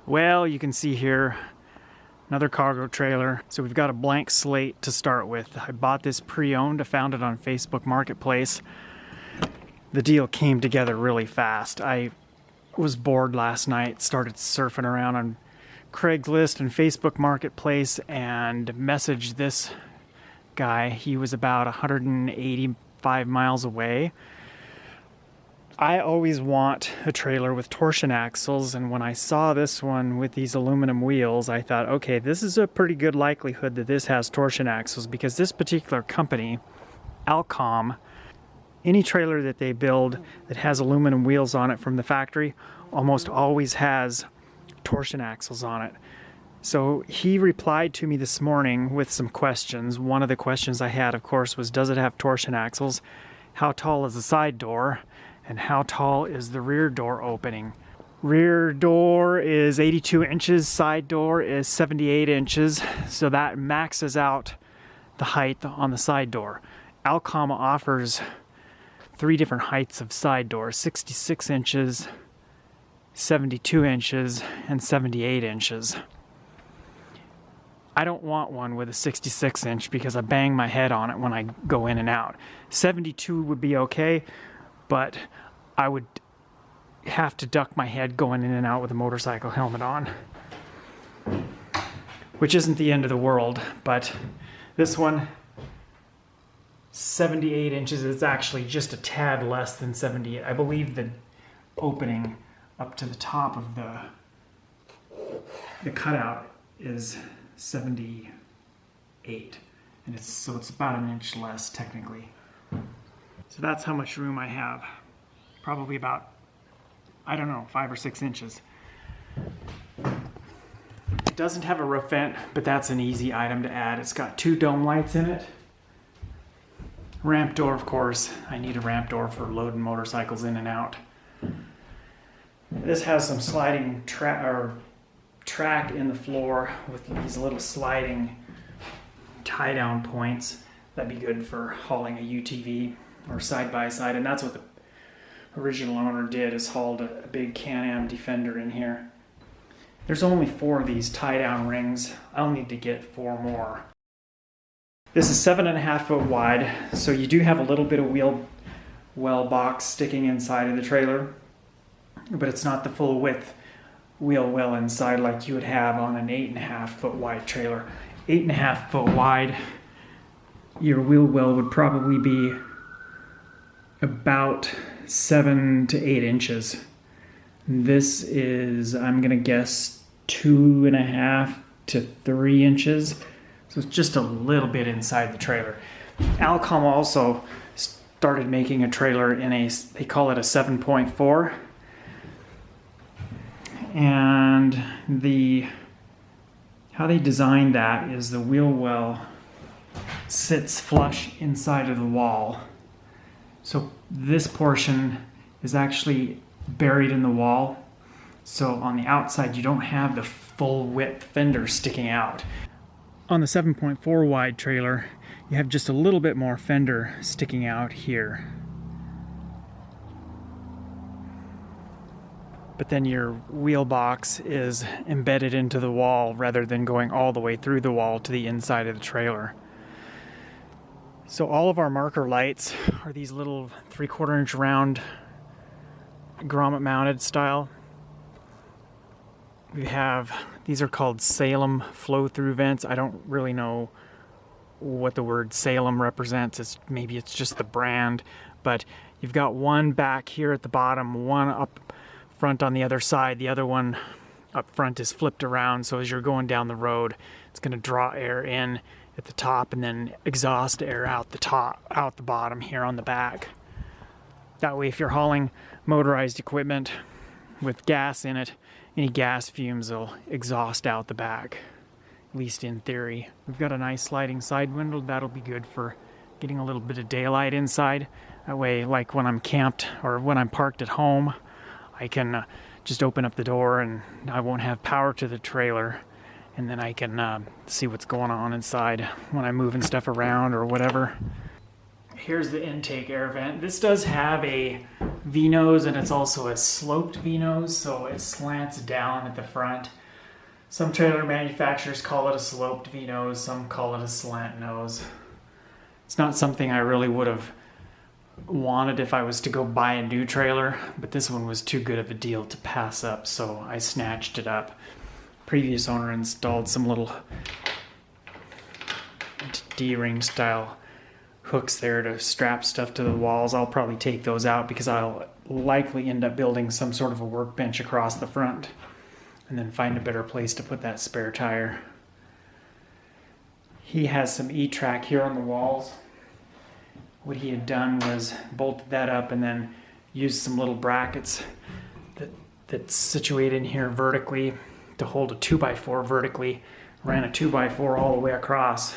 Well, you can see here another cargo trailer. So we've got a blank slate to start with. I bought this pre-owned. I found it on Facebook Marketplace. The deal came together really fast. I was bored last night, started surfing around on Craigslist and Facebook Marketplace and messaged this guy. He was about 185 miles away. I always want a trailer with torsion axles, and when I saw this one with these aluminum wheels, I thought, okay, this is a pretty good likelihood that this has torsion axles, because this particular company, Alcom, any trailer that they build that has aluminum wheels on it from the factory almost always has torsion axles on it. So he replied to me this morning with some questions. One of the questions I had, of course, was, does it have torsion axles? How tall is the side door? And how tall is the rear door opening? Rear door is 82 inches, side door is 78 inches, so that maxes out the height on the side door. Alcom offers 3 different heights of side doors: 66 inches, 72 inches, and 78 inches. I don't want one with a 66 inch because I bang my head on it when I go in and out. 72 would be okay, but I would have to duck my head going in and out with a motorcycle helmet on, which isn't the end of the world. But this one, 78 inches, is actually just a tad less than 78. I believe the opening up to the top of the cutout is 78, and it's about an inch less technically. So that's how much room I have. Probably about, I don't know, 5 or 6 inches. It doesn't have a roof vent, but that's an easy item to add. It's got 2 dome lights in it. Ramp door, of course. I need a ramp door for loading motorcycles in and out. This has some sliding track in the floor with these little sliding tie-down points. That'd be good for hauling a UTV or side-by-side, and that's what the original owner did, is hauled a big Can-Am Defender in here. There's only 4 of these tie-down rings. I'll need to get 4 more. This is 7.5 foot wide, so you do have a little bit of wheel well box sticking inside of the trailer, but it's not the full width wheel well inside like you would have on an 8.5 foot wide trailer. 8.5 foot wide, your wheel well would probably be about 7 to 8 inches. This is, I'm gonna guess, 2.5 to 3 inches. So it's just a little bit inside the trailer. Alcom also started making a trailer in they call it a 7.4. And how they designed that is the wheel well sits flush inside of the wall. So this portion is actually buried in the wall. So on the outside, you don't have the full width fender sticking out. On the 7.4 wide trailer, you have just a little bit more fender sticking out here. But then your wheel box is embedded into the wall rather than going all the way through the wall to the inside of the trailer. So all of our marker lights are these little 3/4 inch round grommet mounted style. These are called Salem flow through vents. I don't really know what the word Salem represents. Maybe it's just the brand, but you've got one back here at the bottom, one up front on the other side. The other one up front is flipped around, so as you're going down the road, it's going to draw air in at the top and then exhaust air out the bottom here on the back. That way, if you're hauling motorized equipment with gas in it, any gas fumes will exhaust out the back, at least in theory. We've got a nice sliding side window. That'll be good for getting a little bit of daylight inside. That way, like when I'm camped or when I'm parked at home, I can just open up the door and I won't have power to the trailer, and then I can see what's going on inside when I'm moving stuff around or whatever. here's the intake air vent. This does have a V-nose, and it's also a sloped V-nose, so it slants down at the front. Some trailer manufacturers call it a sloped V-nose, some call it a slant nose. It's not something I really would have wanted if I was to go buy a new trailer, but this one was too good of a deal to pass up, so I snatched it up. Previous owner installed some little D-ring style hooks there to strap stuff to the walls. I'll probably take those out because I'll likely end up building some sort of a workbench across the front and then find a better place to put that spare tire. He has some E-track here on the walls. What he had done was bolted that up and then used some little brackets that's situated in here vertically to hold a 2x4 vertically. Ran a 2x4 all the way across,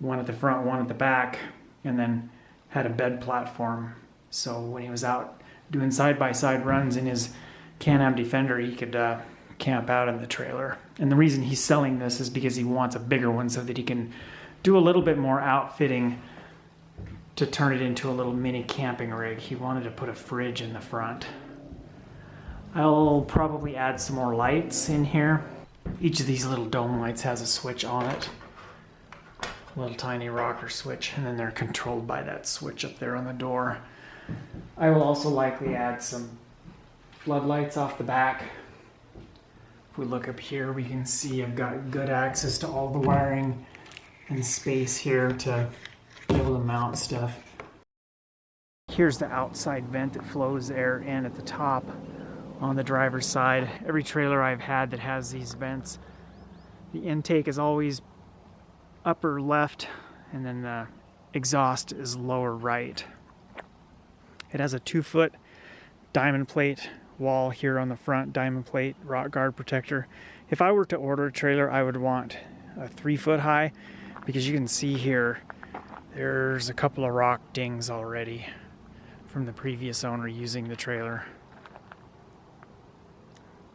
one at the front, one at the back, and then had a bed platform. So when he was out doing side-by-side runs in his Can-Am Defender, he could camp out in the trailer. And the reason he's selling this is because he wants a bigger one so that he can do a little bit more outfitting to turn it into a little mini camping rig. He wanted to put a fridge in the front. I'll probably add some more lights in here. Each of these little dome lights has a switch on it. A little tiny rocker switch, and then they're controlled by that switch up there on the door. I will also likely add some floodlights off the back. If we look up here, we can see I've got good access to all the wiring and space here to be able to mount stuff. Here's the outside vent that flows air in at the top on the driver's side. Every trailer I've had that has these vents, the intake is always upper left and then the exhaust is lower right. It has a 2-foot diamond plate wall here on the front, diamond plate rock guard protector. If I were to order a trailer, I would want a 3-foot high, because you can see here there's a couple of rock dings already from the previous owner using the trailer.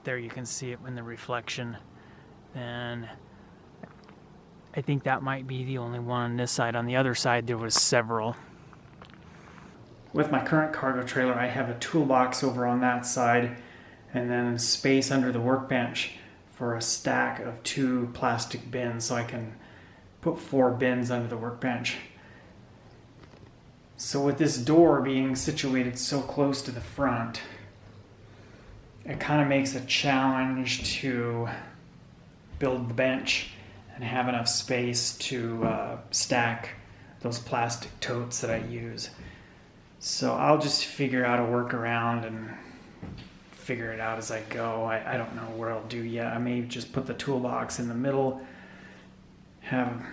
There you can see it in the reflection. And I think that might be the only one on this side. On the other side there was several. With my current cargo trailer, I have a toolbox over on that side and then space under the workbench for a stack of 2 plastic bins, so I can put 4 bins under the workbench. So with this door being situated so close to the front, it kind of makes a challenge to build the bench and have enough space to stack those plastic totes that I use. So I'll just figure out a workaround and figure it out as I go. I don't know what I'll do yet. I may just put the toolbox in the middle, have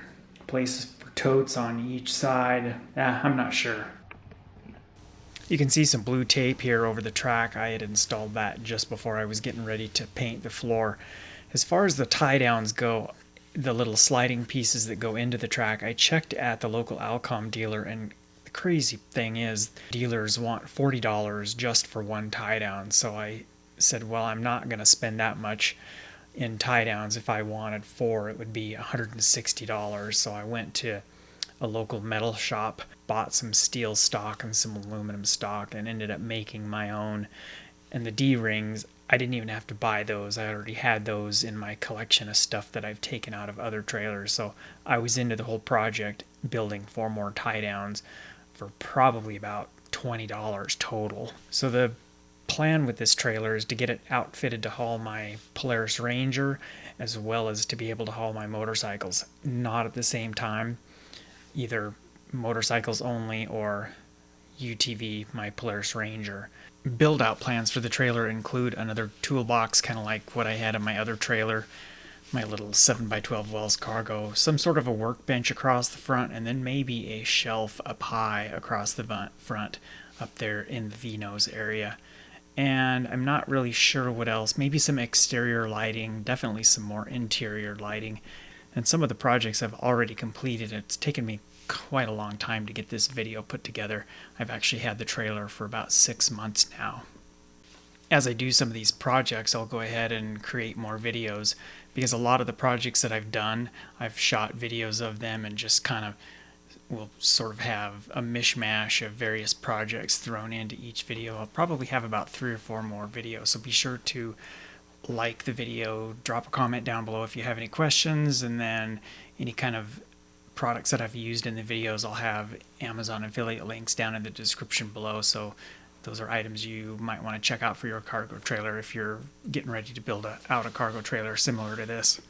places for totes on each side. I'm not sure. You can see some blue tape here over the track. I had installed that just before I was getting ready to paint the floor. As far as the tie downs go, the little sliding pieces that go into the track, I checked at the local Alcom dealer, and the crazy thing is dealers want $40 just for one tie down. So I said, well, I'm not going to spend that much in tie downs. If I wanted 4, it would be $160. So I went to a local metal shop, bought some steel stock and some aluminum stock, and ended up making my own. And the D-rings, I didn't even have to buy those. I already had those in my collection of stuff that I've taken out of other trailers. So I was into the whole project building 4 more tie downs for probably about $20 total. So the plan with this trailer is to get it outfitted to haul my Polaris Ranger as well as to be able to haul my motorcycles, not at the same time, either motorcycles only or UTV my Polaris Ranger. Build out plans for the trailer include another toolbox, kind of like what I had in my other trailer, my little 7x12 Wells Cargo, some sort of a workbench across the front, and then maybe a shelf up high across the front up there in the V-nose area. And I'm not really sure what else. Maybe some exterior lighting, definitely some more interior lighting. And some of the projects I've already completed. It's taken me quite a long time to get this video put together. I've actually had the trailer for about 6 months now. As I do some of these projects, I'll go ahead and create more videos, because a lot of the projects that I've done, I've shot videos of them and just kind of will sort of have a mishmash of various projects thrown into each video. I'll probably have about 3 or 4 more videos, so be sure to like the video, drop a comment down below if you have any questions, and then any kind of products that I've used in the videos, I'll have Amazon affiliate links down in the description below, so those are items you might want to check out for your cargo trailer if you're getting ready to build out a cargo trailer similar to this.